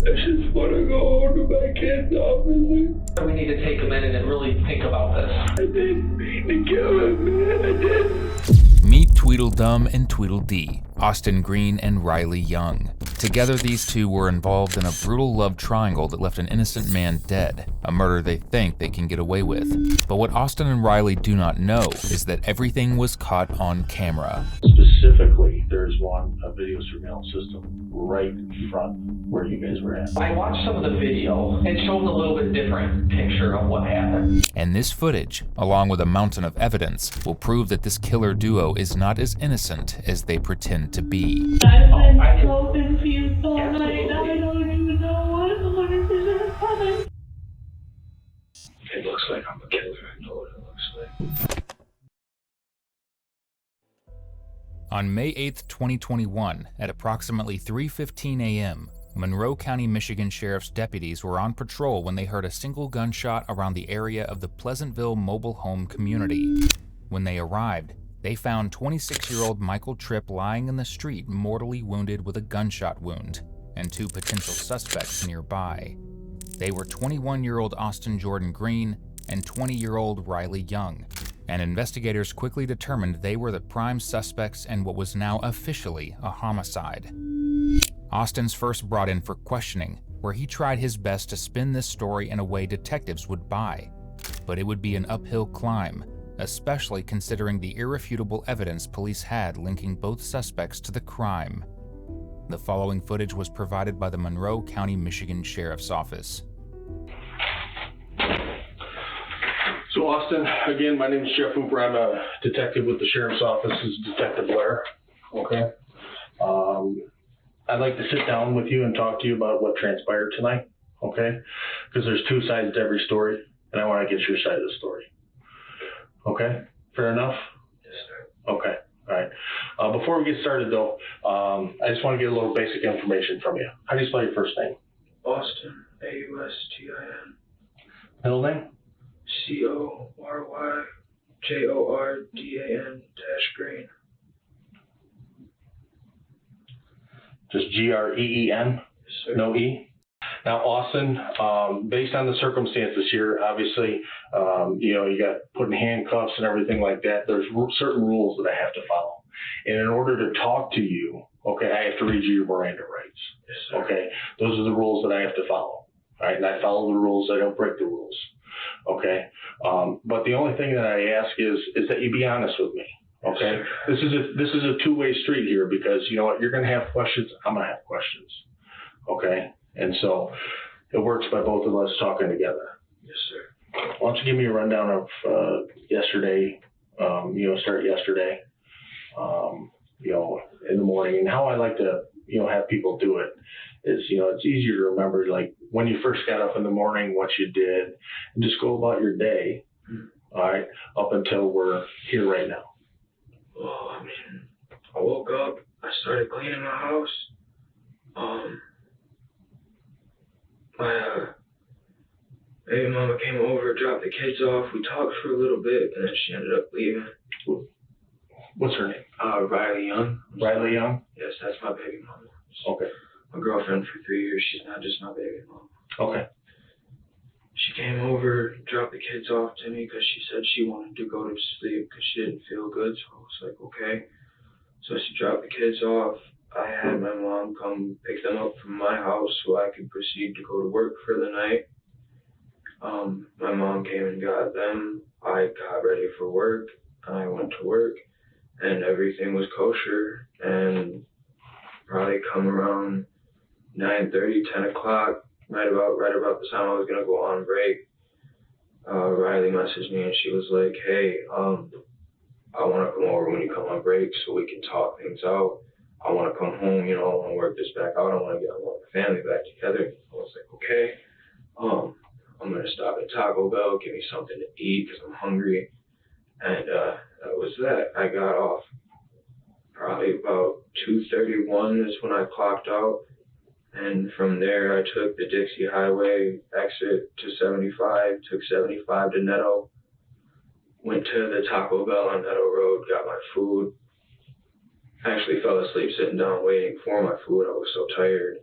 I just want to go home to my kids, officer. We need to take a minute and really think about this. I didn't mean to kill him, man. I didn't. Meet Tweedledum and Tweedledee, Austin Green and Riley Young. Together, these two were involved in a brutal love triangle that left an innocent man dead, a murder they think they can get away with. But what Austin and Riley do not know is that everything was caught on camera. Specifically, there's a video surveillance system right in front where you guys were at. I watched some of the video. It shows a little bit different picture of what happened. And this footage, along with a mountain of evidence, will prove that this killer duo is not as innocent as they pretend to be. I've been so confused all night. I don't even know what 100% happened. It looks like I'm a killer. I know what it looks like. On May 8th, 2021, at approximately 3:15 a.m., Monroe County, Michigan Sheriff's deputies were on patrol when they heard a single gunshot around the area of the Pleasantville Mobile Home Community. When they arrived, they found 26-year-old Michael Tripp lying in the street mortally wounded with a gunshot wound, and two potential suspects nearby. They were 21-year-old Austin Jordan Green and 20-year-old Riley Young, and investigators quickly determined they were the prime suspects in what was now officially a homicide. Austin's first brought in for questioning, where he tried his best to spin this story in a way detectives would buy. But it would be an uphill climb, especially considering the irrefutable evidence police had linking both suspects to the crime. The following footage was provided by the Monroe County, Michigan Sheriff's Office. So Austin, again, my name is Jeff Hooper. I'm a detective with the Sheriff's Office. This is Detective Blair. Okay. I'd like to sit down with you and talk to you about what transpired tonight. Okay. Because there's two sides to every story, and I want to get your side of the story. Okay. Fair enough? Yes, sir. Okay. All right. Before we get started, though, I just want to get a little basic information from you. How do you spell your first name? Austin, A-U-S-T-I-N. Middle name? C-O-R-Y-J-O-R-D-A-N-Green. Just G-R-E-E-N? Yes, sir. No E? Now, Austin, based on the circumstances here, obviously, you got put in handcuffs and everything like that. There's certain rules that I have to follow. And in order to talk to you, okay, I have to read you your Miranda rights. Yes, sir. Okay? Those are the rules that I have to follow. All right? And I follow the rules. I don't break the rules. Okay? But the only thing that I ask is that you be honest with me. Okay? Yes, This is a two-way street here because, you know what, you're going to have questions. I'm going to have questions. Okay? And so it works by both of us talking together. Yes, sir. Why don't you give me a rundown of yesterday, start yesterday, in the morning. And how I like to, have people do it is, it's easier to remember, like, when you first got up in the morning, what you did, and just go about your day, all right, up until we're here right now. Oh, I mean, I woke up, I started cleaning my house. My baby mama came over, dropped the kids off. We talked for a little bit, and then she ended up leaving. What's her name? Riley Young. Riley Young? Yes, that's my baby mama. Okay. My girlfriend for 3 years. She's not just my baby mama. Okay. She came over, dropped the kids off to me because she said she wanted to go to sleep because she didn't feel good. So I was like, okay. So she dropped the kids off. I had my mom come pick them up from my house so I could proceed to go to work for the night. My mom came and got them. I got ready for work. I went to work, and everything was kosher. And probably come around 9:30, 10 o'clock, right about the time I was gonna go on break, Riley messaged me and she was like, "Hey, I want to come over when you come on break so we can talk things out. I want to come home, I want to work this back out. I want to get my family back together." I was like, okay. I'm going to stop at Taco Bell, give me something to eat because I'm hungry. And that was that. I got off probably about 2:31 is when I clocked out. And from there, I took the Dixie Highway exit to 75, took 75 to Netto, went to the Taco Bell on Netto Road, got my food. Actually fell asleep sitting down waiting for my food. I was so tired.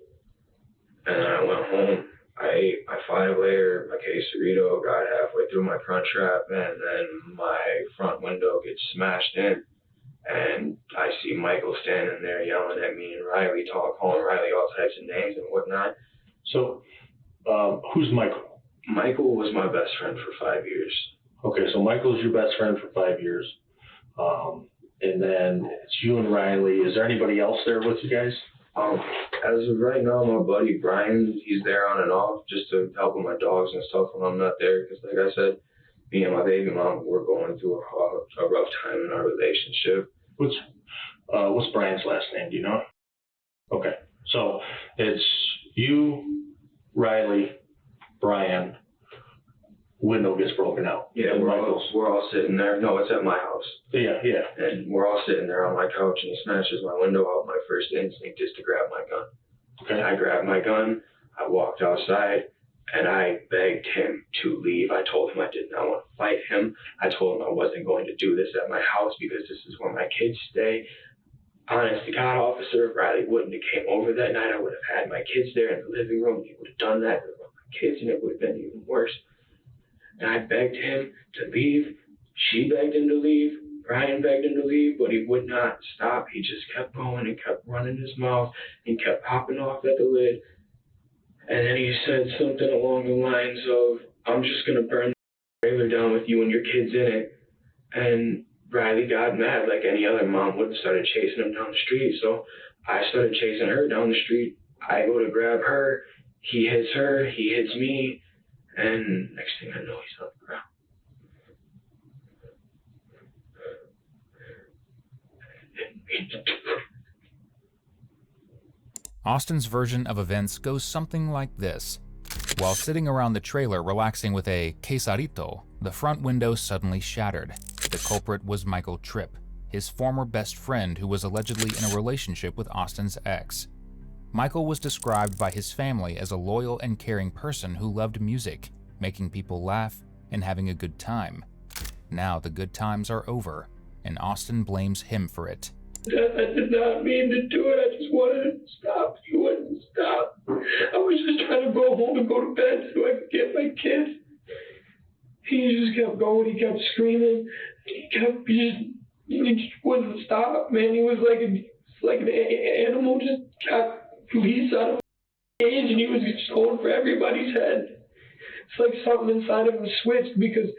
And then I went home. I ate my 5-layer, my quesarito, got halfway through my crunch wrap, and then my front window gets smashed in. And I see Michael standing there yelling at me and Riley, calling Riley all types of names and whatnot. So, who's Michael? Michael was my best friend for 5 years. Okay, so Michael's your best friend for 5 years. And then it's you and Riley. Is there anybody else there with you guys? As of right now, my buddy Brian, he's there on and off just to help with my dogs and stuff when I'm not there. Because like I said, me and my baby mom, we're going through a rough time in our relationship. What's Brian's last name? Do you know? Okay, so it's you, Riley, Brian. Window gets broken out. Yeah, we're all sitting there. No, it's at my house. Yeah. And we're all sitting there on my couch, and he smashes my window out. My first instinct is to grab my gun. Okay. I grabbed my gun. I walked outside, and I begged him to leave. I told him I did not want to fight him. I told him I wasn't going to do this at my house because this is where my kids stay. Honest to God, officer, if Riley wouldn't have came over that night, I would have had my kids there in the living room. He would have done that with my kids, and it would have been even worse. And I begged him to leave. She begged him to leave. Brian begged him to leave, but he would not stop. He just kept going and kept running his mouth and kept popping off at the lid. And then he said something along the lines of, I'm just going to burn the trailer down with you and your kids in it. And Riley got mad like any other mom would and started chasing him down the street. So I started chasing her down the street. I go to grab her. He hits her. He hits me. And next thing I know, he's on the ground. Austin's version of events goes something like this. While sitting around the trailer relaxing with a quesarito, the front window suddenly shattered. The culprit was Michael Tripp, his former best friend who was allegedly in a relationship with Austin's ex. Michael was described by his family as a loyal and caring person who loved music, making people laugh, and having a good time. Now the good times are over, and Austin blames him for it. I did not mean to do it. I just wanted it to stop. He wouldn't stop. I was just trying to go home and go to bed so I could get my kids. He just kept going. He kept screaming. He just wouldn't stop, man. He was like an animal just got released out of a cage, and he was just going for everybody's head. It's like something inside of him switched, because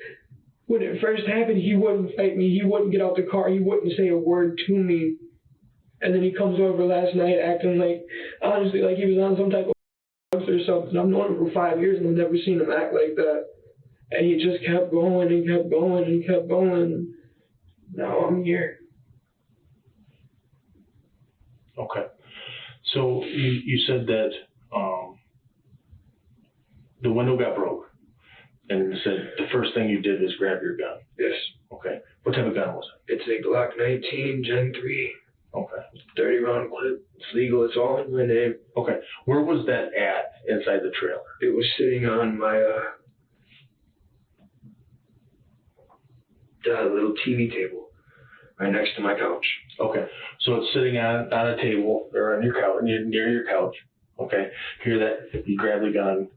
when it first happened, he wouldn't fight me. He wouldn't get out the car. He wouldn't say a word to me. And then he comes over last night acting like, honestly, like he was on some type of drugs or something. I've known him for 5 years and I've never seen him act like that. And he just kept going and kept going and kept going. Now I'm here. Okay. So you said that the window got broke, and you said the first thing you did was grab your gun. Yes. Okay. What type of gun was it? It's a Glock 19 Gen 3. Okay. 30-round clip. It's legal. It's all in my name. Okay. Where was that at inside the trailer? It was sitting on my little TV table right next to my couch. Okay. So it's sitting on a table or on your couch, near your couch. Okay. Hear that? You grab the gun.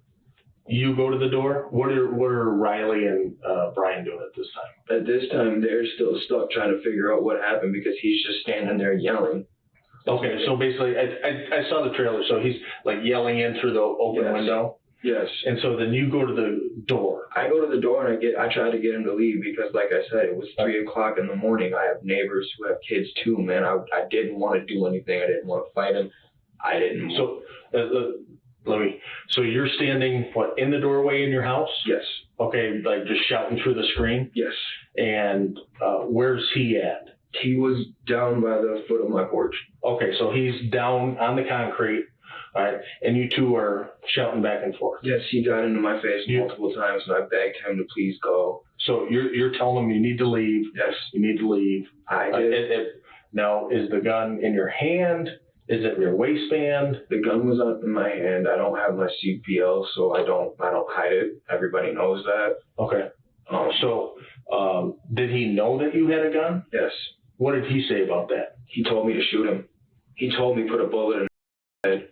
You go to the door. What are Riley and Brian doing at this time? At this time, they're still stuck trying to figure out what happened because he's just standing there yelling. Okay, so basically, I saw the trailer. So he's like yelling in through the open window. Yes. And so then you go to the door. I go to the door and I try to get him to leave because, like I said, it was 3 o'clock in the morning. I have neighbors who have kids too, man. I didn't want to do anything. I didn't want to fight him. I didn't. So So you're standing in the doorway in your house? Yes. Okay, like just shouting through the screen? Yes. And where's he at? He was down by the foot of my porch. Okay, so he's down on the concrete, all right, and you two are shouting back and forth. Yes, he got into my face multiple times, and I begged him to please go. So you're telling him you need to leave. Yes. You need to leave. I did. Now, is the gun in your hand? Is it in your waistband? The gun was up in my hand. I don't have my CPL, so I don't hide it. Everybody knows that. Okay. Did he know that you had a gun? Yes. What did he say about that? He told me to shoot him. He told me put a bullet in his head.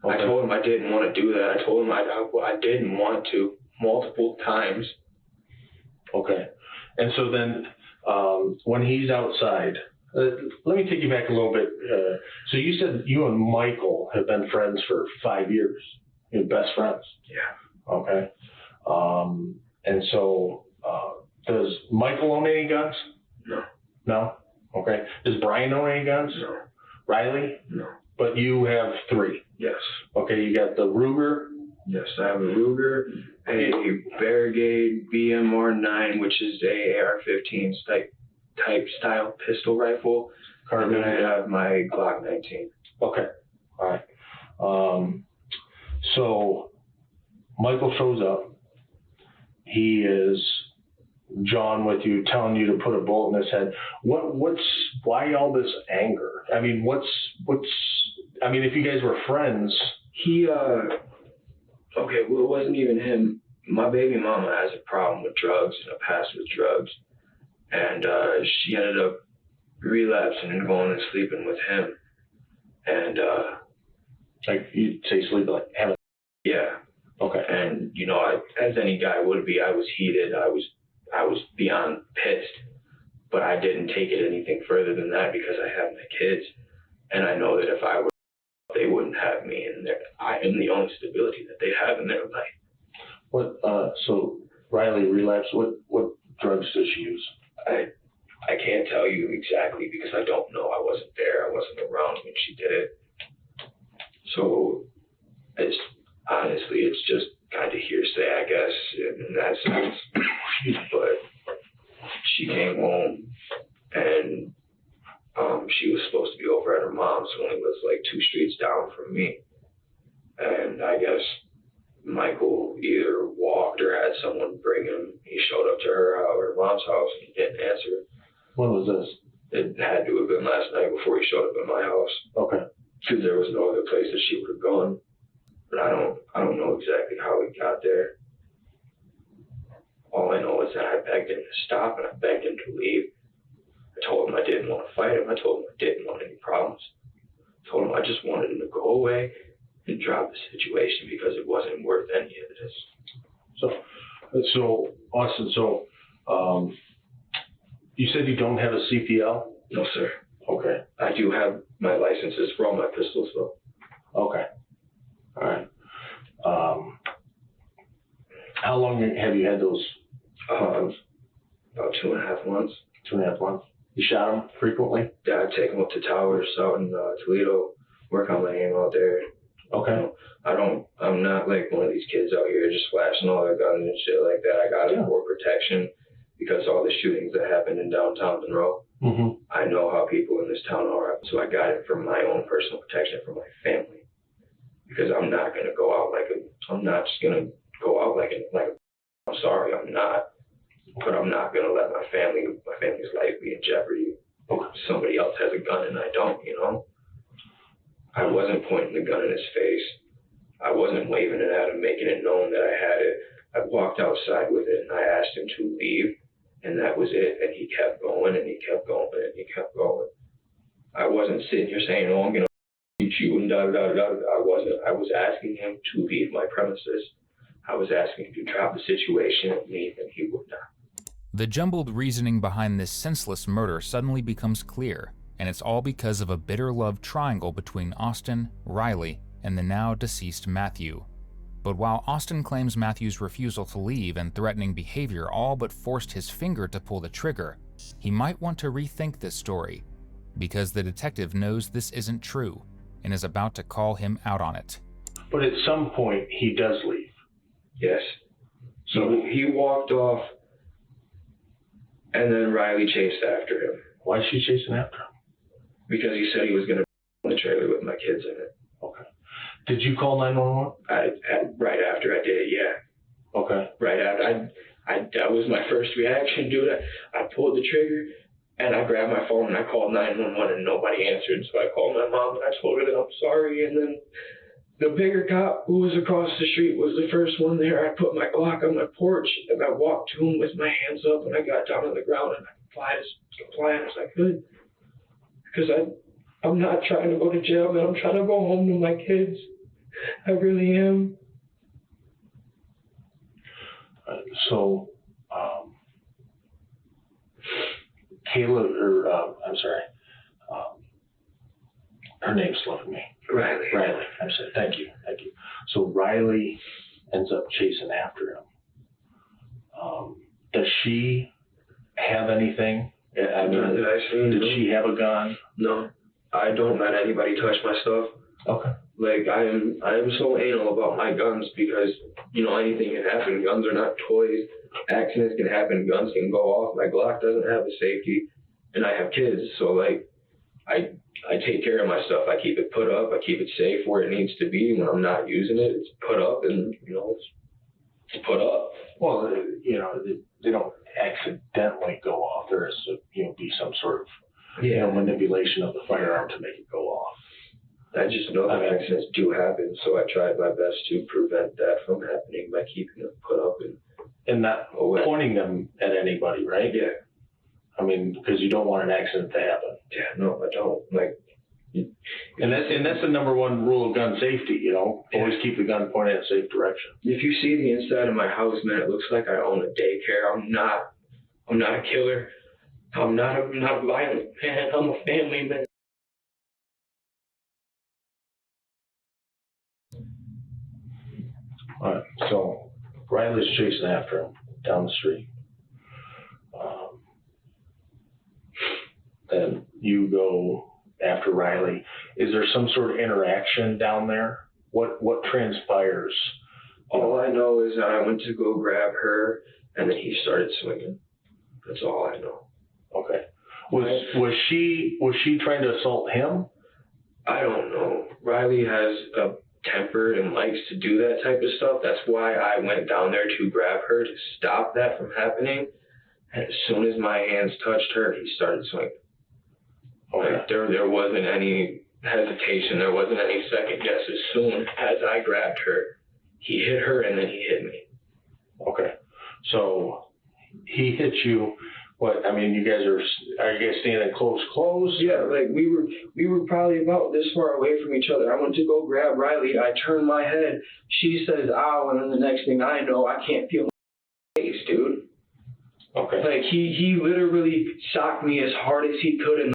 I told him I didn't want to do that. I told him I didn't want to multiple times. Okay. And so then when he's outside, let me take you back a little bit. So you said you and Michael have been friends for 5 years. You're best friends. Yeah. Okay. And so does Michael own any guns? No. No? Okay. Does Brian own any guns? No. Riley? No. But you have 3. Yes. Okay, you got the Ruger. Yes, I have a Ruger, a Barricade BMR-9, which is a AR-15 type style pistol rifle, and then I have my Glock 19. Okay, all right. So Michael shows up. He is John with you, telling you to put a bullet in his head. Why all this anger? I mean, if you guys were friends. He, okay, well, it wasn't even him. My baby mama has a problem with drugs and a past with drugs. And she ended up relapsing and going and sleeping with him. And, like you say, sleep like having. Yeah. Okay. And, you know, as any guy would be, I was heated. I was beyond pissed. But I didn't take it anything further than that because I have my kids. And I know that if I were, they wouldn't have me, and I am the only stability that they have in their life. What? So Riley relapsed. What drugs does she use? I can't tell you exactly because I don't know. I wasn't there. I wasn't around when she did it. So it's honestly, it's just kind of hearsay, I guess, in that sense. But she came home and she was supposed to be over at her mom's when it was like 2 streets down from me. And I guess Michael either walked or had someone bring him. He showed up to her mom's house and he didn't answer. When was this? It had to have been last night before he showed up at my house. Okay. Because there was no other place that she would have gone. But I don't know exactly how he got there. All I know is that I begged him to stop and I begged him to leave. I told him I didn't want to fight him. I told him I didn't want any problems. I told him I just wanted him to go away and drop the situation because it wasn't worth any of this. So Austin, you said you don't have a CPL? No, sir. Okay. I do have my licenses for all my pistols, though. Okay. All right. How long have you had those? About 2.5 months. 2.5 months. You shot them frequently? Yeah, I take them up to towers out in Toledo, work on my aim out there. Okay. I'm not like one of these kids out here just flashing all their guns and shit like that. I got it for protection because all the shootings that happened in downtown Monroe. Mm-hmm. I know how people in this town are, so I got it for my own personal protection for my family. Because I'm not gonna go out I'm not just gonna go out like I'm sorry, I'm not. But I'm not gonna let my family's life be in jeopardy. Somebody else has a gun and I don't, you know? I wasn't pointing the gun in his face. I wasn't waving it at him, making it known that I had it. I walked outside with it and I asked him to leave, and that was it. And he kept going and he kept going and he kept going. I wasn't sitting here saying, oh, I'm gonna shoot you and da-da-da-da-da. I wasn't. I was asking him to leave my premises. I was asking him to drop the situation and leave, and he would not. The jumbled reasoning behind this senseless murder suddenly becomes clear, and it's all because of a bitter love triangle between Austin, Riley, and the now deceased Matthew. But while Austin claims Matthew's refusal to leave and threatening behavior all but forced his finger to pull the trigger, he might want to rethink this story, because the detective knows this isn't true and is about to call him out on it. But at some point, he does leave. Yes. So he walked off, and then Riley chased after him. Why is she chasing after him? Because he said he was going to be in the trailer with my kids in it. Okay. Did you call 911? Right after I did it, yeah. Okay. Right after. That was my first reaction, dude. I pulled the trigger, and I grabbed my phone, and I called 911, and nobody answered. So I called my mom, and I told her that I'm sorry, and then the bigger cop who was across the street was the first one there. I put my Glock on my porch, and I walked to him with my hands up, and I got down on the ground, and I complied as compliant as I could. Because I'm not trying to go to jail, man. I'm trying to go home to my kids. I really am. So, Kayla, or I'm sorry, her name's slipping me. Riley. I'm sorry. Thank you. So Riley ends up chasing after him. Does she have anything? I mean, Not that I've seen. did she have a gun? No. I don't let anybody touch my stuff. Okay. Like, I am so anal about my guns because, you know, anything can happen. Guns are not toys. Accidents can happen. Guns can go off. My Glock doesn't have a safety, and I have kids. So, like, I take care of my stuff. I keep it put up. I keep it safe where it needs to be. When I'm not using it, it's put up, and, you know, it's put up. Well, you know, they don't accidentally go off. There is, you know, be some sort of, you know, manipulation of the firearm to make it go off. I just know that accidents do happen, so I tried my best to prevent that from happening by keeping them put up and not pointing them at anybody, right? Yeah. I mean, because you don't want an accident to happen. Yeah, no, I don't. Like, and that's the number one rule of gun safety, you know. Always keep the gun pointed in a safe direction. if you see the inside of my house, man, it looks like I own a daycare. I'm not a killer. I'm not violent, man. I'm a family man. All right, so Riley's chasing after him down the street. Then you go after Riley. Is there some sort of interaction down there? What transpires? All I know is that I went to go grab her, and then he started swinging. That's all I know. Okay. Was she trying to assault him? I don't know. Riley has a temper and likes to do that type of stuff. That's why I went down there to grab her to stop that from happening. And as soon as my hands touched her, he started swinging. Okay. Like, there wasn't any hesitation. There wasn't any second guess. As soon as I grabbed her, he hit her and then he hit me. Okay. So he hit you. What? I mean, are you guys standing close? Yeah, like we were probably about this far away from each other. I went to go grab Riley. I turned my head. She says, "Ow," and then the next thing I know, I can't feel my face, dude. Okay. Like he literally socked me as hard as he could, and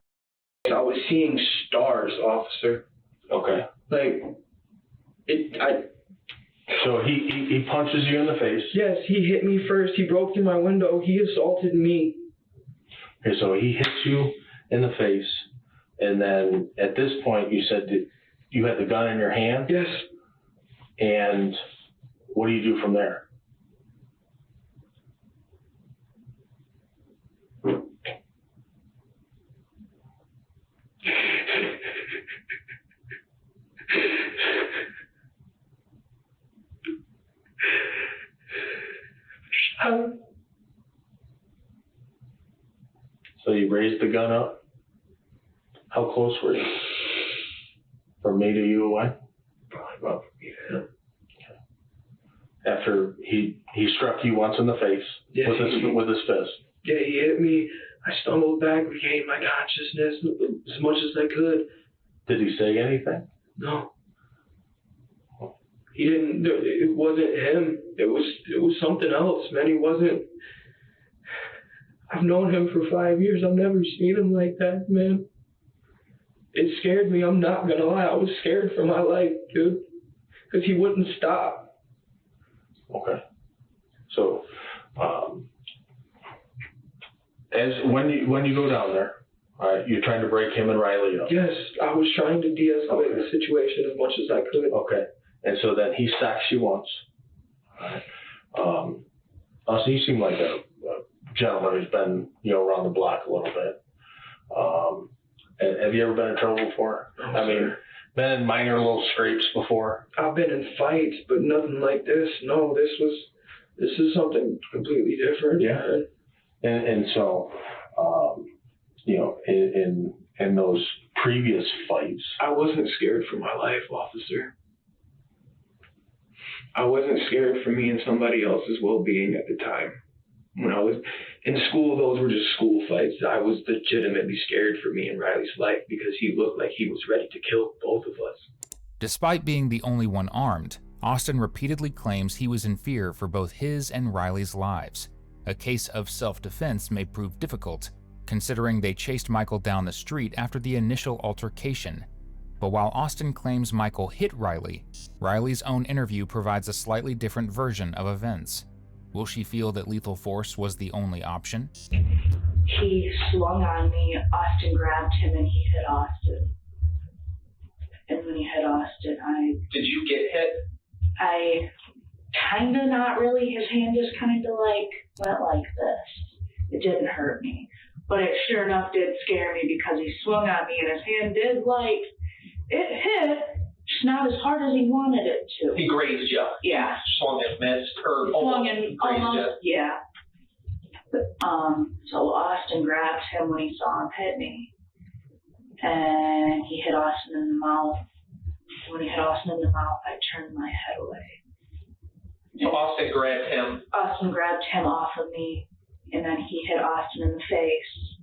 I was seeing stars, officer. Okay. Like So he punches you in the face. Yes, he hit me first. He broke through my window. He assaulted me. Okay, so he hits you in the face, and then at this point you said that you had the gun in your hand? Yes. And what do you do from there? So you raised the gun up? How close were you? From me to you away? Probably about yeah. After he struck you once in the face with his fist. Yeah, he hit me. I stumbled back, regained my consciousness as much as I could. Did he say anything? No. He didn't. It wasn't him. It was something else, man. He wasn't. I've known him for 5 years. I've never seen him like that, man. It scared me. I'm not gonna lie. I was scared for my life, dude, because he wouldn't stop. Okay. So, when you go down there, all right, you're trying to break him and Riley up. Yes, I was trying to de-escalate the situation as much as I could. Okay. And so then he sacks you once. All right. So you seem like a gentleman who's been, around the block a little bit. And have you ever been in trouble before? No, I mean, been in minor little scrapes before? I've been in fights, but nothing like this. No, this is something completely different. Yeah. And so, in those previous fights, I wasn't scared for my life, officer. I wasn't scared for me and somebody else's well-being at the time. When I was in school, those were just school fights. I was legitimately scared for me and Riley's life because he looked like he was ready to kill both of us. Despite being the only one armed, Austin repeatedly claims he was in fear for both his and Riley's lives. A case of self-defense may prove difficult, considering they chased Michael down the street after the initial altercation. But while Austin claims Michael hit Riley, Riley's own interview provides a slightly different version of events. Will she feel that lethal force was the only option? He swung on me, Austin grabbed him, and he hit Austin. And when he hit Austin, Did you get hit? I kinda not really. His hand just kind of like went like this. It didn't hurt me, but it sure enough did scare me because he swung on me and his hand did like, it hit, just not as hard as he wanted it to. He grazed you. Yeah. Swung and missed, or Swung almost and grazed almost, yeah. So Austin grabbed him when he saw him hit me, and he hit Austin in the mouth. When he hit Austin in the mouth, I turned my head away. So Austin grabbed him. Austin grabbed him off of me, and then he hit Austin in the face.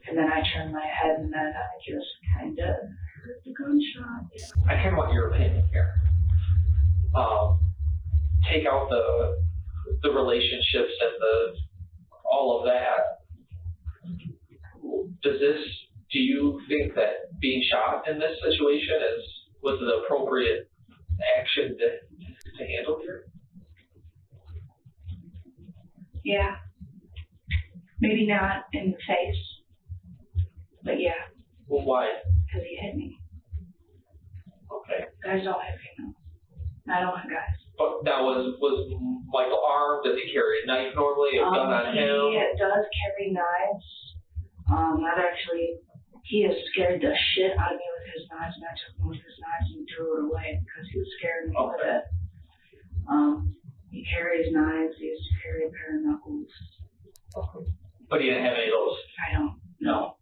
And then I turned my head, and then I just kind of heard the gunshot. I kind of want your opinion here. Take out the relationships and all of that. Do you think that being shot in this situation was the appropriate action to handle here? Yeah. Maybe not in the face, but yeah, Well, why? because he hit me. Okay. Guys don't hit females. I don't hit guys. But now was Michael armed? Does he carry a knife normally? A gun on him? He does carry knives. He has scared the shit out of me with his knives, and I took one of his knives and threw it away because he was scaring me with it. He carries knives. He used to carry a pair of knuckles. Okay. But he didn't have any of those? I don't know.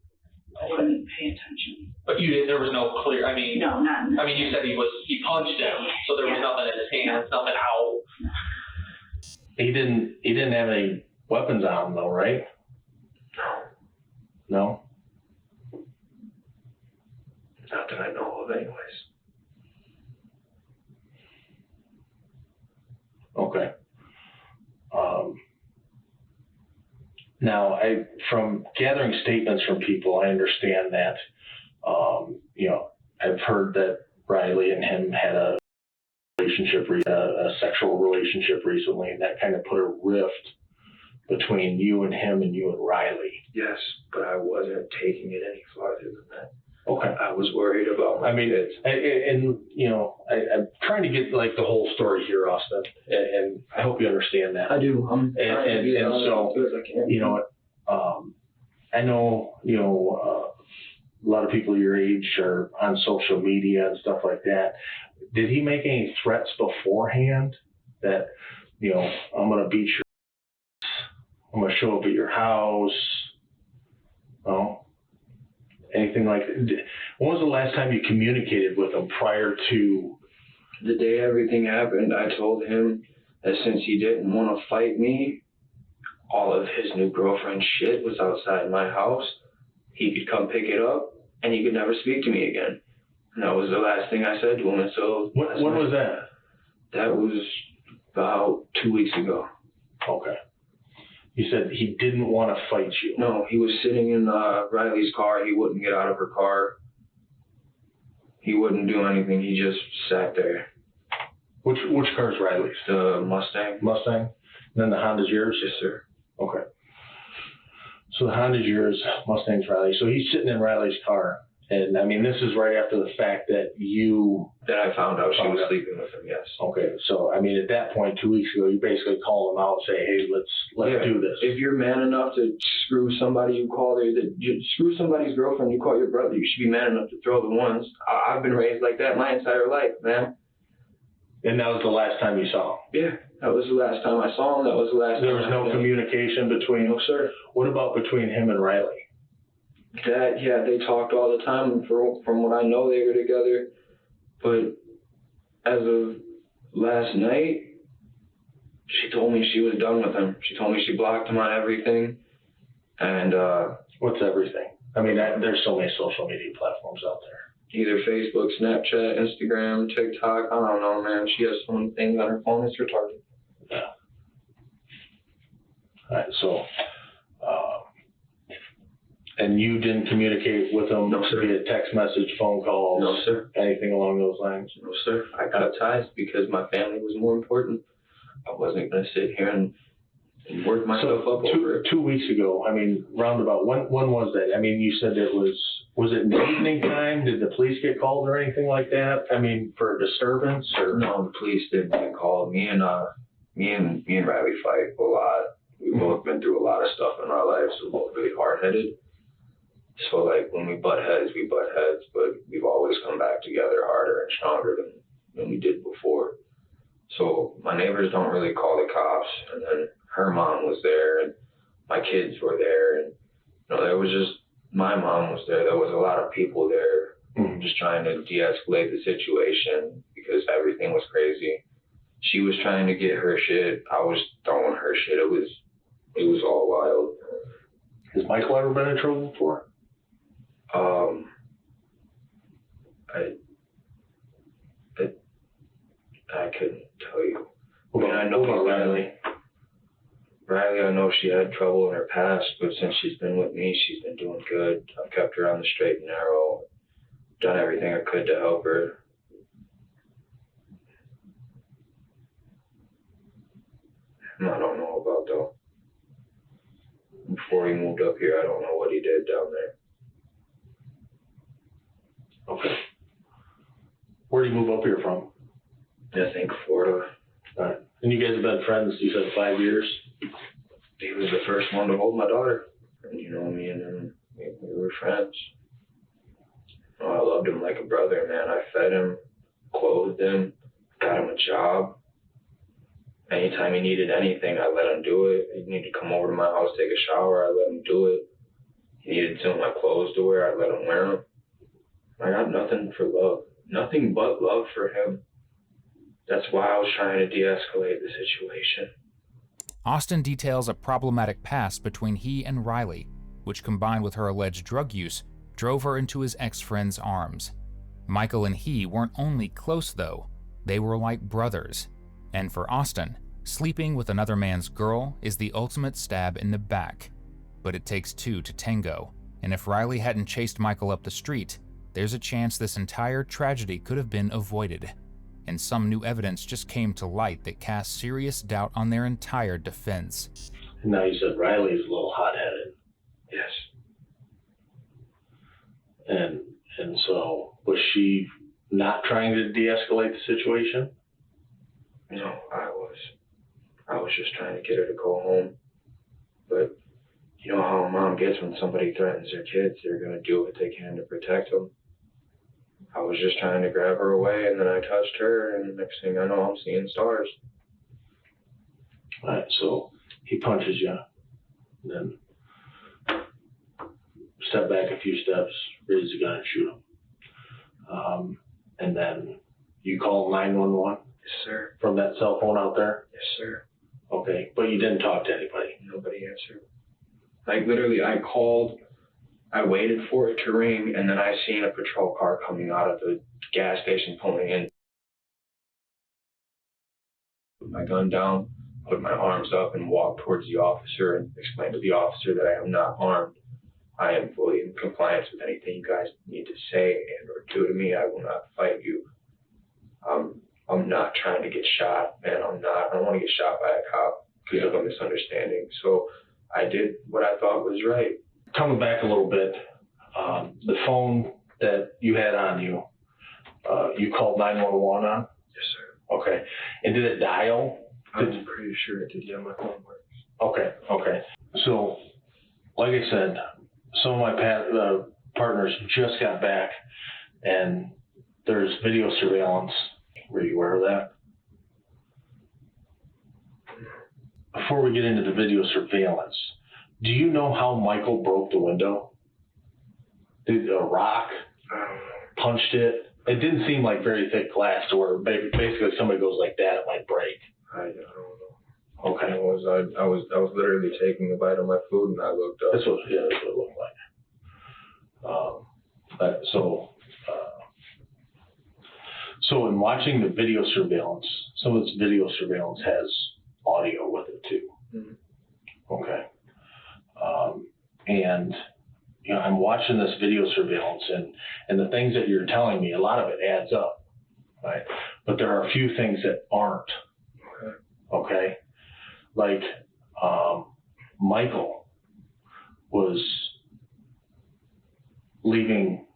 I didn't pay attention. But there was no clear, No, not in the you said he punched him, so there was nothing in his hands, nothing out. He didn't have any weapons on him though, right? No? Not that I know of anyways. Okay. Now, from gathering statements from people, I understand that, I've heard that Riley and him had a sexual relationship recently, and that kind of put a rift between you and him and you and Riley. Yes, but I wasn't taking it any farther than that. Okay. I was worried about my kids. I'm trying to get like the whole story here, Austin, and I hope you understand that. I do. I'm trying to be as good as I can. I know, a lot of people your age are on social media and stuff like that. Did he make any threats beforehand that, I'm going to beat your ass, I'm going to show up at your house? No? Anything like that? When was the last time you communicated with him prior to? The day everything happened, I told him that since he didn't want to fight me, all of his new girlfriend's shit was outside my house. He could come pick it up, and he could never speak to me again. And that was the last thing I said to him. And so when was that? That was about 2 weeks ago. Okay. You said he didn't want to fight you. No, he was sitting in Riley's car. He wouldn't get out of her car. He wouldn't do anything. He just sat there. Which car is Riley's? The Mustang. Mustang? And then the Honda's yours? Yes, sir. Okay. So the Honda's yours, Mustang's Riley. So he's sitting in Riley's car. And I mean, this is right after the fact that I found out she was sleeping with him, yes. Okay. So, I mean, at that point, 2 weeks ago, you basically call him out and say, hey, let's do this. If you're man enough to screw somebody, screw somebody's girlfriend, you call your brother, you should be man enough to throw the ones. I've been raised like that my entire life, man. And that was the last time you saw him? Yeah, that was the last time I saw him. That was the last There was no communication between? No, sir. What about between him and Riley? They talked all the time. From what I know, they were together. But as of last night, she told me she was done with him. She told me she blocked him on everything. And what's everything? I mean, there's so many social media platforms out there. either Facebook, Snapchat, Instagram, TikTok. I don't know, man. She has so many things on her phone. It's retarded. Yeah. All right, so, and you didn't communicate with them No, sir. via text message, phone calls? No, sir. Anything along those lines? No, sir. I cut ties because my family was more important. I wasn't going to sit here and work myself up over it. 2 weeks ago, I mean, roundabout, when was that? I mean, you said it was it in the evening time? Did the police get called or anything like that? I mean, for a disturbance or? No, the police didn't get called. Me and Riley fight a lot. We've both been through a lot of stuff in our lives. We're both really hard-headed. So, like, when we butt heads, but we've always come back together harder and stronger than we did before. So my neighbors don't really call the cops, and then her mom was there, and my kids were there, and there was just, my mom was there. There was a lot of people there just trying to de-escalate the situation because everything was crazy. She was trying to get her shit. I was throwing her shit. It was all wild. Has Michael ever been in trouble before? I couldn't tell you. What about Riley? Riley, I know she had trouble in her past, but since she's been with me, she's been doing good. I've kept her on the straight and narrow, done everything I could to help her. I don't know about though. Before he moved up here, I don't know what he did down there. Okay. Where did he move up here from? I think Florida. All right. And you guys have been friends, you said 5 years? He was the first one to hold my daughter. And me and him, we were friends. I loved him like a brother, man. I fed him, clothed him, got him a job. Anytime he needed anything, I let him do it. He needed to come over to my house, take a shower, I let him do it. He needed some of my clothes to wear, I let him wear them. I got nothing for love. Nothing but love for him. That's why I was trying to de-escalate the situation. Austin details a problematic past between he and Riley, which combined with her alleged drug use, drove her into his ex-friend's arms. Michael and he weren't only close though, they were like brothers. And for Austin, sleeping with another man's girl is the ultimate stab in the back. But it takes two to tango, and if Riley hadn't chased Michael up the street, there's a chance this entire tragedy could have been avoided. And some new evidence just came to light that cast serious doubt on their entire defense. And now you said Riley's a little hot-headed. Yes. And so, was she not trying to de-escalate the situation? No, I was just trying to get her to go home. But you know how a mom gets when somebody threatens their kids, they're going to do what they can to protect them. I was just trying to grab her away, and then I touched her, and next thing I know, I'm seeing stars. All right, so he punches you, then step back a few steps, raise the gun and shoot him. And then you call 911? Yes, sir. From that cell phone out there? Yes, sir. Okay, but you didn't talk to anybody? Nobody answered. Like, literally, I called, I waited for it to ring, and then I seen a patrol car coming out of the gas station pulling in. Put my gun down, put my arms up, and walked towards the officer and explained to the officer that I am not armed. I am fully in compliance with anything you guys need to say and or do to me. I will not fight you. I'm not trying to get shot, man. I don't want to get shot by a cop because of a misunderstanding. So I did what I thought was right. Coming back a little bit, the phone that you had on you, you called 911 on? Yes, sir. Okay. And did it dial? I'm pretty sure it did. Yeah, my phone works. Okay. So, like I said, some of my partners just got back, and there's video surveillance. Were you aware of that? Before we get into the video surveillance, do you know how Michael broke the window? Did a rock punched it? It didn't seem like very thick glass to where basically if somebody goes like that, it might break. I don't know. Okay. I was literally taking a bite of my food and I looked up. That's what it looked like. So in watching the video surveillance, some of this video surveillance has audio with it too. Mm-hmm. Okay. And you know, I'm watching this video surveillance, and the things that you're telling me, a lot of it adds up, right? But there are a few things that aren't. Okay. Like Michael was leaving.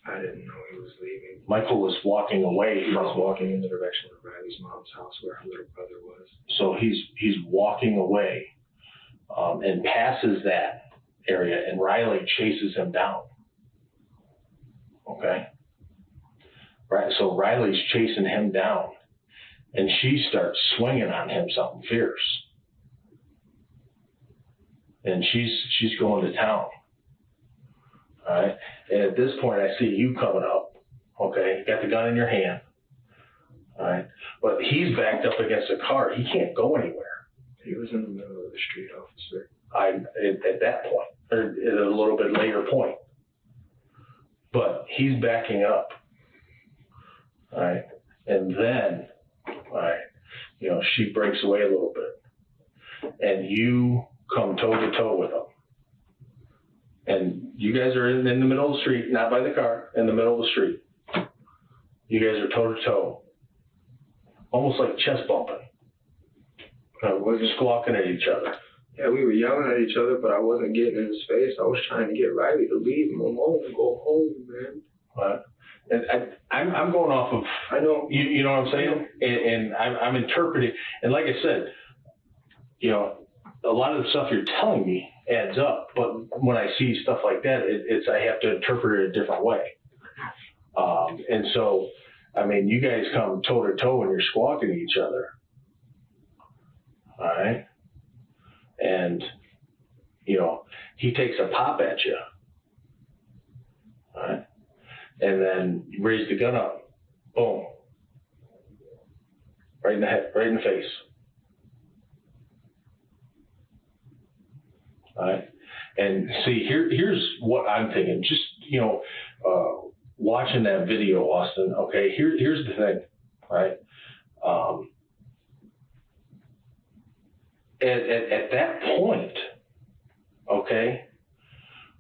I didn't know he was leaving. Michael was walking away. He was walking in the direction of Riley's mom's house where her little brother was. So he's walking away and passes that area, and Riley chases him down. Okay? Right. So Riley's chasing him down, and she starts swinging on him something fierce. And she's going to town. All right. And at this point, I see you coming up. Okay. You got the gun in your hand. All right. But he's backed up against a car. He can't go anywhere. He was in the middle of the street, officer. At that point, or at a little bit later point. But he's backing up. All right. And then, all right, you know, she breaks away a little bit. And you come toe to toe with him. And you guys are in the middle of the street, not by the car, in the middle of the street. You guys are toe to toe. Almost like chest bumping. We're squawking at each other. Yeah, we were yelling at each other, but I wasn't getting in his face. I was trying to get Riley to leave him alone and go home, man. And I'm going off of, I know. You know what I'm saying? And I'm interpreting. And like I said, you know, a lot of the stuff you're telling me adds up. But when I see stuff like that, I have to interpret it a different way. And so, I mean, you guys come toe to toe and you're squawking at each other. All right. And, you know, he takes a pop at you. All right. And then you raise the gun up. Boom. Right in the head, right in the face. All right. And see, here's what I'm thinking. Just, you know, watching that video, Austin, okay, here's the thing, right? At that point, okay,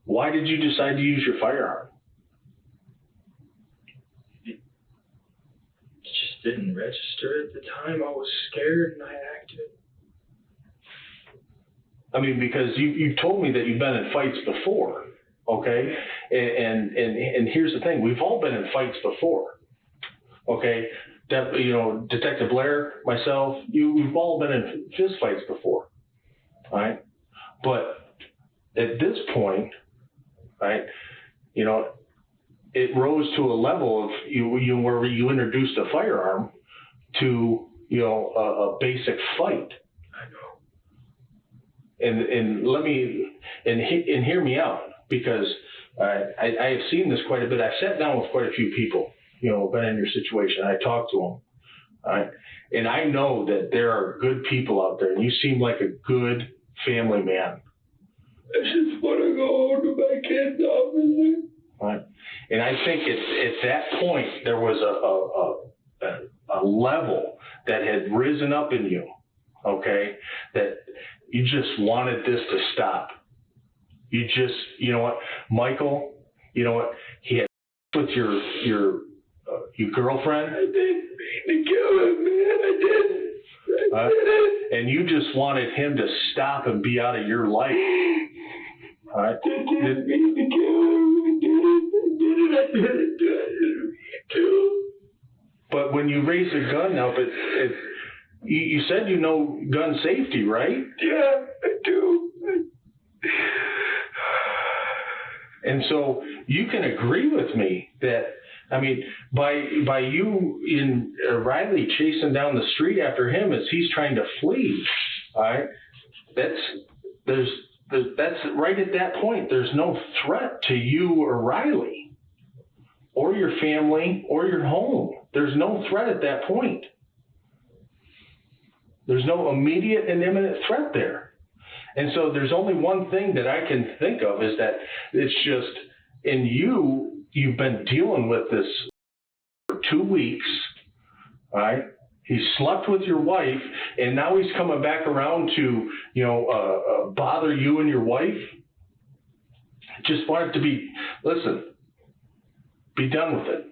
why did you decide to use your firearm? It just didn't register at the time. I was scared and I acted. I mean, because you told me that you've been in fights before, okay? And here's the thing: we've all been in fights before, okay? You know, Detective Blair, myself, we've all been in fist fights before, right? But at this point, right, you know, it rose to a level of where you introduced a firearm to, you know, a basic fight. I know. And let me hear me out, because I have seen this quite a bit. I've sat down with quite a few people, you know, been in your situation. I talked to them, all right? And I know that there are good people out there, and you seem like a good family man. I just want to go home to my kids, officer. Right. And I think at that point there was a level that had risen up in you, okay, that you just wanted this to stop. You know what, Michael, you know what, he had with your girlfriend. I didn't mean to kill him, man. I didn't. I didn't. And you just wanted him to stop and be out of your life. All right. I didn't mean to kill him. I didn't mean to. But when you raise a gun up, you said you know gun safety, right? Yeah, I do. And so you can agree with me that, I mean, by you in Riley chasing down the street after him as he's trying to flee, all right, that's right at that point. There's no threat to you or Riley or your family or your home. There's no threat at that point. There's no immediate and imminent threat there. And so there's only one thing that I can think of, is that it's just in you you've been dealing with this for 2 weeks, all right? He slept with your wife, and now he's coming back around to, bother you and your wife. Just want it to be, listen, be done with it.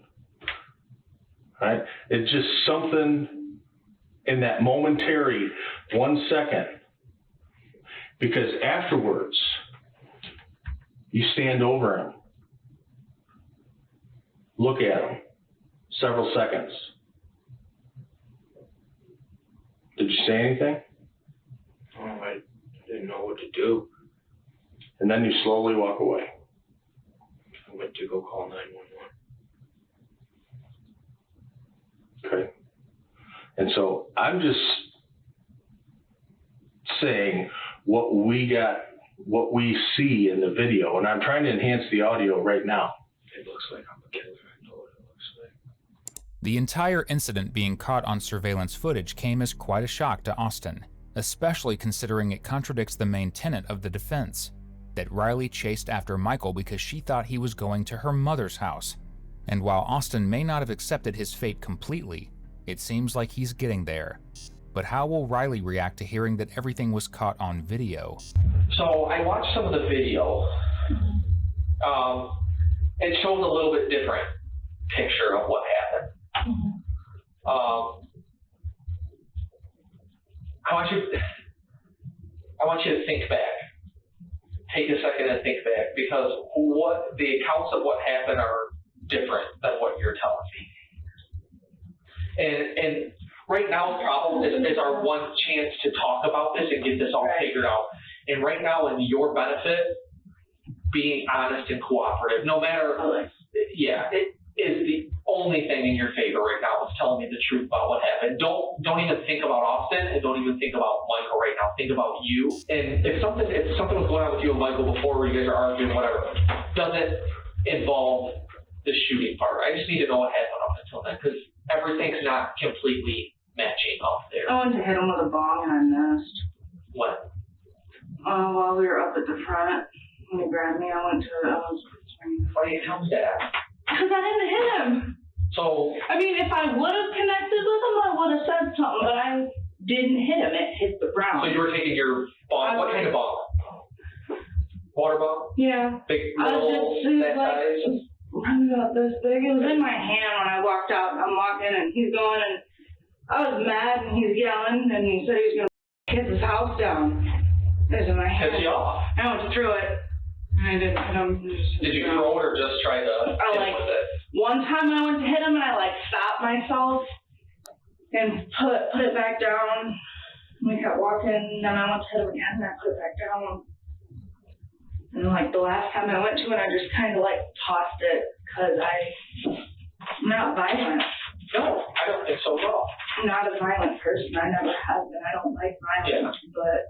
All right? It's just something in that momentary 1 second. Because afterwards, you stand over him, look at him, several seconds. Did you say anything? Oh, I didn't know what to do. And then you slowly walk away. I went to go call 911. Okay. And so I'm just saying what we see in the video, and I'm trying to enhance the audio right now. It looks like I'm a killer. I know what it looks like. The entire incident being caught on surveillance footage came as quite a shock to Austin, especially considering it contradicts the main tenet of the defense, that Riley chased after Michael because she thought he was going to her mother's house. And while Austin may not have accepted his fate completely, it seems like he's getting there. But how will Riley react to hearing that everything was caught on video? So I watched some of the video. It shows a little bit different picture of what happened. I want you to think back. Take a second and think back, because what the accounts of what happened are different than what you're telling me. And right now, the problem is our one chance to talk about this and get this all figured out. And right now, in your benefit, being honest and cooperative, no matter, it is the only thing in your favor right now. Is telling me the truth about what happened. Don't even think about Austin, and don't even think about Michael right now. Think about you. And if something was going on with you and Michael before, where you guys are arguing, whatever, doesn't involve the shooting part. I just need to know what happened up until then, because everything's not completely matching up there. I went to hit him with a bong and I missed. What? While we were up at the front, when he grabbed me, I went to Why do you tell me that? because I didn't hit him. So, I mean, if I would have connected with him, I would have said something, but I didn't hit him. It hit the ground. so you were taking your bong. What kind of bong? Water bong? Yeah. Big, It little, was that like, size? about this big. It was in my hand when I walked out. I'm walking and he's going, and I was mad, and he's yelling, and he said he was going to kiss his house down. It was in my hand. Piss you off? I went to throw it. I didn't hit him. Did you throw it or just try to hit him with it? One time I went to hit him and I stopped myself and put it back down. We kept walking, and then I went to hit him again and I put it back down. And the last time I went to it, I just kind of tossed it, because I'm not violent. No, I don't think so at all. I'm not a violent person. I never have been. I don't like violence, but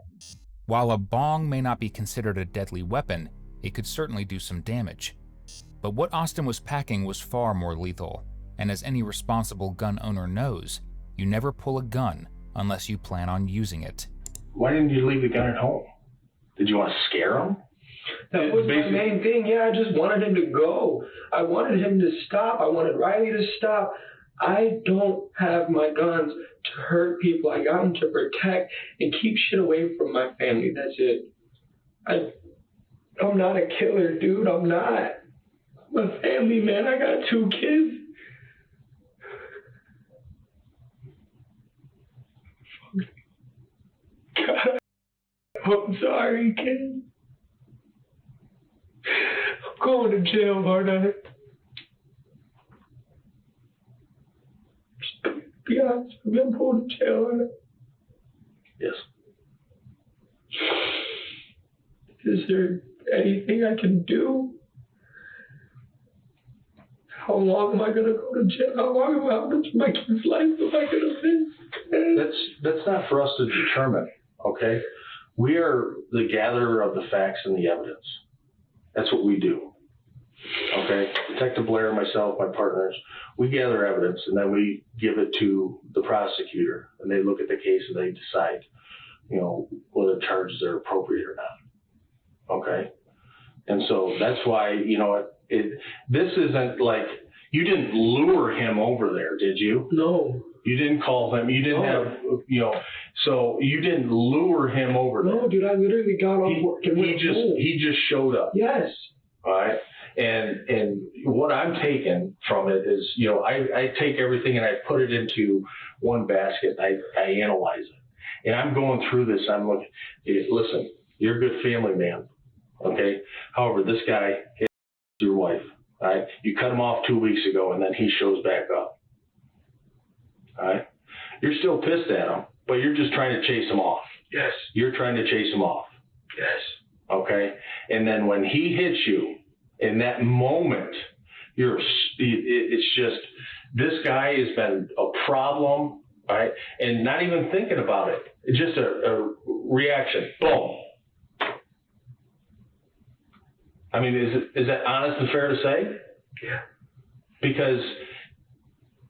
While a bong may not be considered a deadly weapon, it could certainly do some damage. But what Austin was packing was far more lethal, and as any responsible gun owner knows, you never pull a gun unless you plan on using it. Why didn't you leave the gun at home? Did you want to scare him? That was my main thing. Yeah, I just wanted him to go. I wanted him to stop. I wanted Riley to stop. I don't have my guns to hurt people. I got them to protect and keep shit away from my family. That's it. I'm not a killer, dude. I'm not. I'm a family man. I got 2 kids. God, I'm sorry, kid. I'm going to jail, aren't I? Just be honest with me, I'm going to jail, aren't I? Yes. Is there anything I can do? How long am I going to go to jail? How much of my kid's life am I going to miss? That's not for us to determine, okay? We are the gatherer of the facts and the evidence. That's what we do, okay? Detective Blair, myself, my partners, we gather evidence, and then we give it to the prosecutor, and they look at the case and they decide, whether charges are appropriate or not, okay? And so that's why, this isn't like, you didn't lure him over there, did you? No. You didn't call him, you didn't have, so you didn't lure him over there. No, dude, I literally got off work and went home. He just showed up. Yes. All right. And what I'm taking from it is, I take everything and I put it into one basket. I analyze it. And I'm going through this. I'm looking, listen, you're a good family man. Okay. However, this guy hit your wife. All right. You cut him off 2 weeks ago and then he shows back up. All right. You're still pissed at him, but you're just trying to chase him off. Yes. You're trying to chase him off. Yes. Okay. And then when he hits you in that moment, it's just, this guy has been a problem, right? And not even thinking about it. It's just a reaction. Boom. I mean, is that honest and fair to say? Yeah. Because,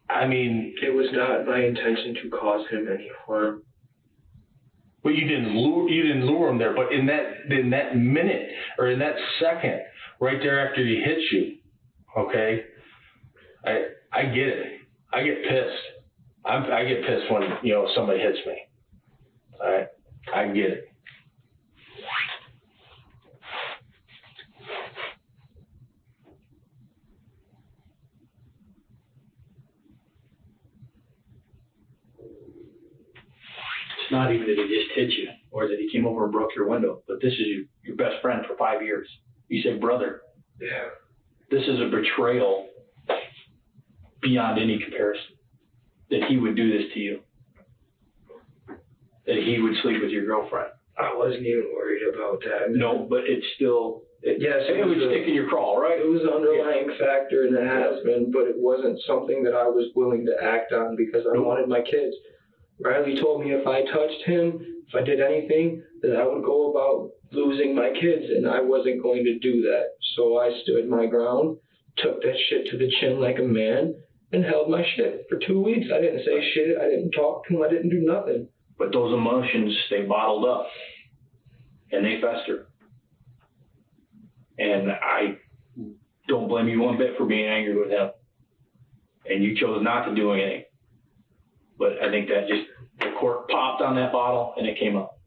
I mean, it was not my intention to cause him any harm. But you didn't lure him there. But in that minute or in that second, right there after he hits you, okay, I get it. I get pissed. I get pissed when somebody hits me. All right, I get it. It's not even that he just hit you or that he came over and broke your window, but this is your best friend for 5 years. You say brother. Yeah. This is a betrayal beyond any comparison. That he would do this to you. That he would sleep with your girlfriend. I wasn't even worried about that. No, but it's still. Yes, it would stick in your craw, right? It was an underlying factor, and it has been, but it wasn't something that I was willing to act on because I wanted my kids. Riley told me if I touched him, if I did anything, that I would go about losing my kids, and I wasn't going to do that. So I stood my ground, took that shit to the chin like a man, and held my shit for 2 weeks. I didn't say shit. I didn't talk to him. I didn't do nothing. But those emotions, they bottled up, and they fester. And I don't blame you one bit for being angry with him. And you chose not to do anything. But I think that just, the cork popped on that bottle and it came up.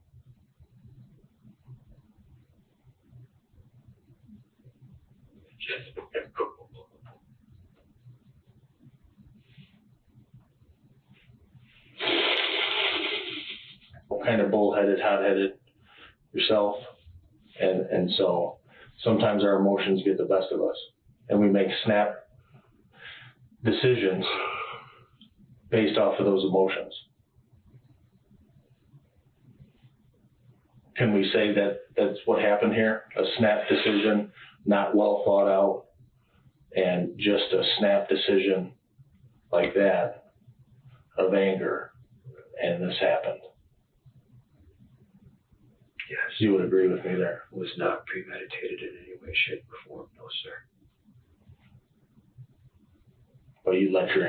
Kind of bullheaded, hot-headed yourself. And so sometimes our emotions get the best of us. And we make snap decisions based off of those emotions. Can we say that that's what happened here? A snap decision, not well thought out, and just a snap decision like that of anger, and this happened. Yes. You would agree with me there. It was not premeditated in any way, shape, or form. No, sir. But you let your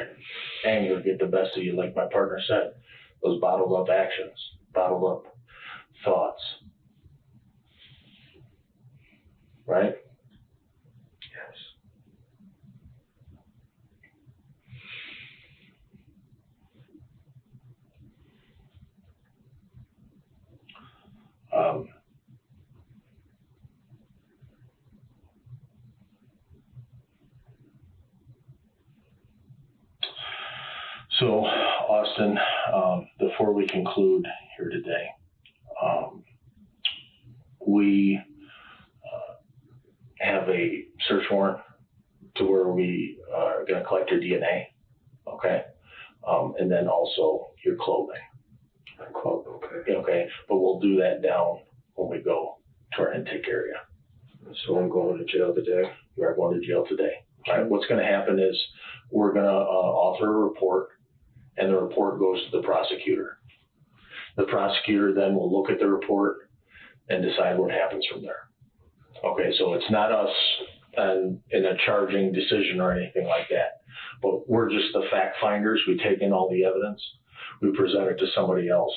anger get the best of you, like my partner said. Those bottled up actions, bottled up thoughts. Right? Yes. So, Austin, before we conclude here today, we have a search warrant to where we are going to collect your DNA, okay? And then also your clothing. Okay. Okay, but we'll do that down when we go to our intake area. So I'm going to jail today? You are going to jail today. All right, what's going to happen is we're going to author a report, and the report goes to the prosecutor. The prosecutor then will look at the report and decide what happens from there. Okay, so it's not us in a charging decision or anything like that, but we're just the fact finders. We take in all the evidence, we present it to somebody else,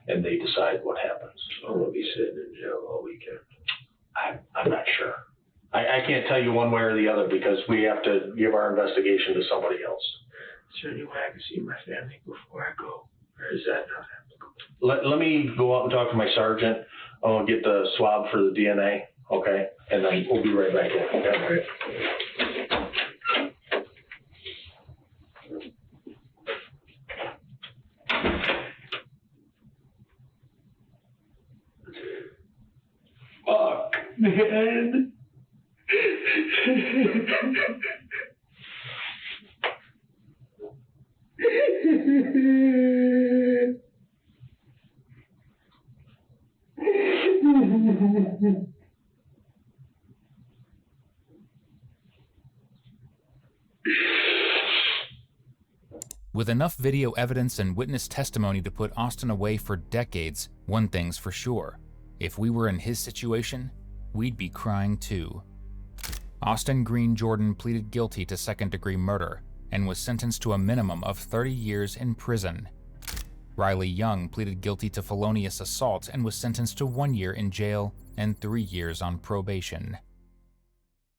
and they decide what happens. I'm going to be sitting in jail all weekend. I'm not sure. I can't tell you one way or the other because we have to give our investigation to somebody else. Is there any way I can see my family before I go? Or is that not applicable? Let me go out and talk to my sergeant. I'll get the swab for the DNA, okay? And then we'll be right back in. Okay? Fuck, man. With enough video evidence and witness testimony to put Austin away for decades, one thing's for sure. If we were in his situation, we'd be crying too. Austin Green Jordan pleaded guilty to second-degree murder and was sentenced to a minimum of 30 years in prison. Riley Young pleaded guilty to felonious assault and was sentenced to 1 year in jail and 3 years on probation.